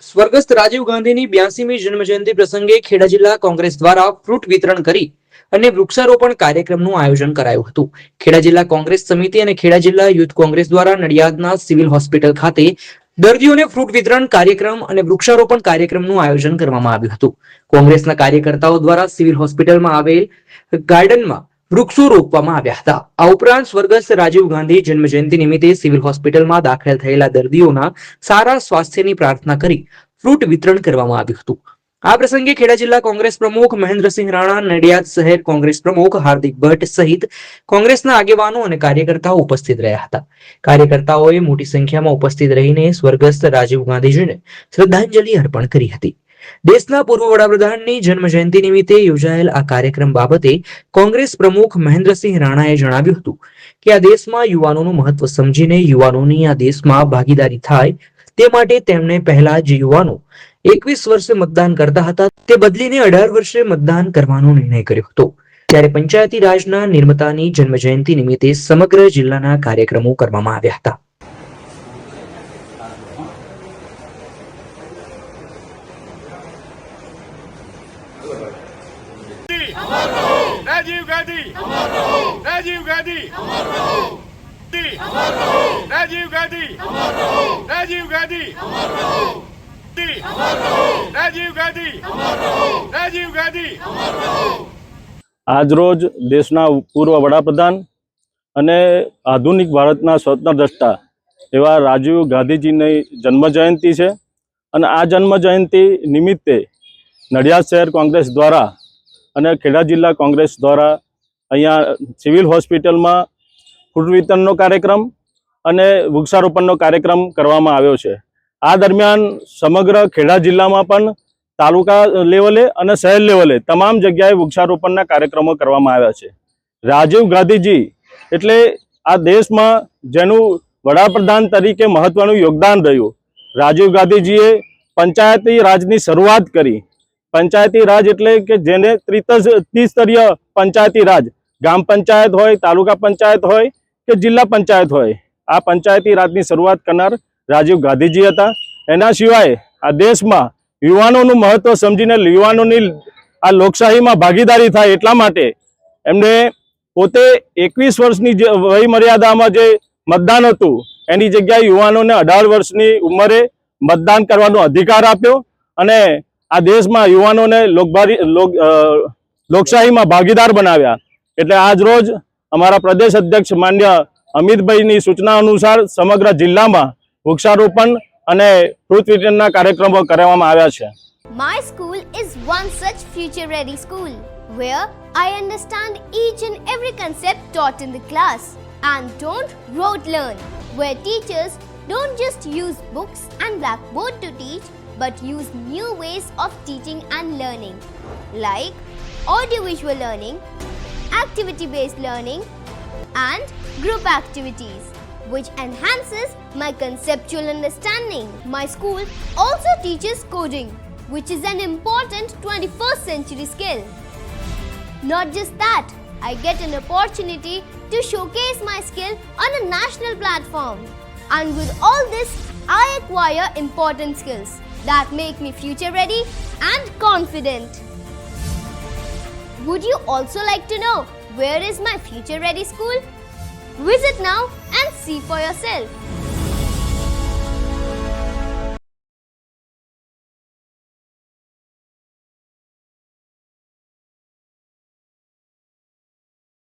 સ્વર્ગસ્થ રાજીવ ગાંધીની 82મી જન્મજયંતિ પ્રસંગે ખેડા જિલ્લા કોંગ્રેસ દ્વારા ફ્રૂટ વિતરણ કરી અને વૃક્ષારોપણ કાર્યક્રમનું આયોજન કરાયું હતું. ખેડા જિલ્લા કોંગ્રેસ સમિતિ અને ખેડા જિલ્લા યુથ કોંગ્રેસ દ્વારા નડિયાદના સિવિલ હોસ્પિટલ ખાતે દર્દીઓને ફ્રૂટ વિતરણ કાર્યક્રમ અને વૃક્ષારોપણ કાર્યક્રમનું આયોજન કરવામાં આવ્યું હતું. કોંગ્રેસના કાર્યકર્તાઓ દ્વારા સિવિલ હોસ્પિટલમાં આવેલ ગાર્ડનમાં વૃક્ષો રોપવામાં આવ્યા હતા. આ ઉપરાંત સ્વર્ગસ્થ રાજીવ ગાંધી જન્મજયંતિ નિમિત્તે સિવિલ હોસ્પિટલમાં દાખલ થયેલા દર્દીઓના સારા સ્વાસ્થ્યની પ્રાર્થના કરી ફ્રૂટ વિતરણ કરવામાં આવ્યું હતું. આ પ્રસંગે ખેડા જિલ્લા કોંગ્રેસ પ્રમુખ મહેન્દ્રસિંહ રાણા, નડિયાદ શહેર કોંગ્રેસ પ્રમુખ હાર્દિક ભટ્ટ સહિત કોંગ્રેસના આગેવાનો અને કાર્યકર્તાઓ ઉપસ્થિત રહ્યા હતા. કાર્યકર્તાઓએ મોટી સંખ્યામાં ઉપસ્થિત રહીને સ્વર્ગસ્થ રાજીવ ગાંધીજીને શ્રદ્ધાંજલિ અર્પણ કરી હતી. દેશના પૂર્વ વડાપ્રધાનની જન્મજયંતિ નિમિત્તે યોજાયેલ આ કાર્યક્રમ બાબતે કોંગ્રેસ પ્રમુખ મહેન્દ્રસિંહ રાણાએ જણાવ્યું હતું કે આ દેશમાં યુવાનોનું મહત્વ સમજીને યુવાનોની આ દેશમાં ભાગીદારી થાય તે માટે તેમણે પહેલા જે યુવાનો 21 વર્ષે મતદાન કરતા હતા તે બદલીને 18 વર્ષે મતદાન કરવાનો નિર્ણય કર્યો હતો. ત્યારે પંચાયતી રાજના નિર્માતાની જન્મજયંતિ નિમિત્તે સમગ્ર જિલ્લાના કાર્યક્રમો કરવામાં આવ્યા હતા. राजीव गांधी राजीव गांधी राजीव गांधी राजीव गांधी राजीव गांधी राजीव गांधी આજરોજ દેશના પૂર્વ વડાપ્રધાન અને આધુનિક ભારતના સ્વતંત્ર દ્રષ્ટા એવા રાજીવ ગાંધીજીની જન્મજયંતિ છે અને આ જન્મજયંતિ નિમિત્તે નડિયાદ શહેર કોંગ્રેસ દ્વારા અને ખેડા જિલ્લા કોંગ્રેસ દ્વારા અહીંયા સિવિલ હોસ્પિટલમાં ફ્રૂટ વિતરણનો કાર્યક્રમ અને વૃક્ષારોપણનો કાર્યક્રમ કરવામાં આવ્યો છે. આ દરમિયાન સમગ્ર ખેડા જિલ્લામાં પણ તાલુકા લેવલે અને શહેર લેવલે તમામ જગ્યાએ વૃક્ષારોપણના કાર્યક્રમો કરવામાં આવ્યા છે. રાજીવ ગાંધીજી એટલે આ દેશમાં જેનું વડાપ્રધાન તરીકે મહત્વનું યોગદાન રહ્યું. રાજીવ ગાંધીજીએ પંચાયતી રાજની શરૂઆત કરી. પંચાયતી રાજ એટલે કે જેને ત્રિસ્તરીય પંચાયતી રાજ, ગામ પંચાયત હોય, તાલુકા પંચાયત હોય કે જિલ્લા પંચાયત હોય, આ પંચાયતી રાજની શરૂઆત કરનાર રાજીવ ગાંધીજી હતા. એના સિવાય આ દેશમાં યુવાનોનું મહત્વ સમજીને યુવાનોની આ લોકશાહીમાં ભાગીદારી થાય એટલા માટે એમને પોતે 21 વર્ષની વય મર્યાદામાં જે મતદાન હતું એની જગ્યાએ યુવાનોને 18 વર્ષની ઉંમરે મતદાન કરવાનો અધિકાર આપ્યો અને આ દેશમાં યુવાનોને લોકશાહીમાં ભાગીદાર બનાવ્યા. એટલે આજ રોજ અમારા પ્રદેશ અધ્યક્ષ માન્ય અમિતભાઈની સૂચના અનુસાર સમગ્ર જિલ્લામાં વૃક્ષારોપણ અને ફ્રૂટ વિતરણના કાર્યક્રમો કરવામાં આવ્યા છે. My school is one such future-ready school where I understand each and every concept taught in the class and don't rote learn, where teachers don't just use books and blackboard to teach but use new ways of teaching and learning like audiovisual learning, activity-based learning and group activities which enhances my conceptual understanding. My school also teaches coding, which is an important 21st century skill. Not just that, I get an opportunity to showcase my skill on a national platform. And with all this, I acquire important skills that make me future ready and confident. Would you also like to know where is my future ready school? Visit now and see for yourself.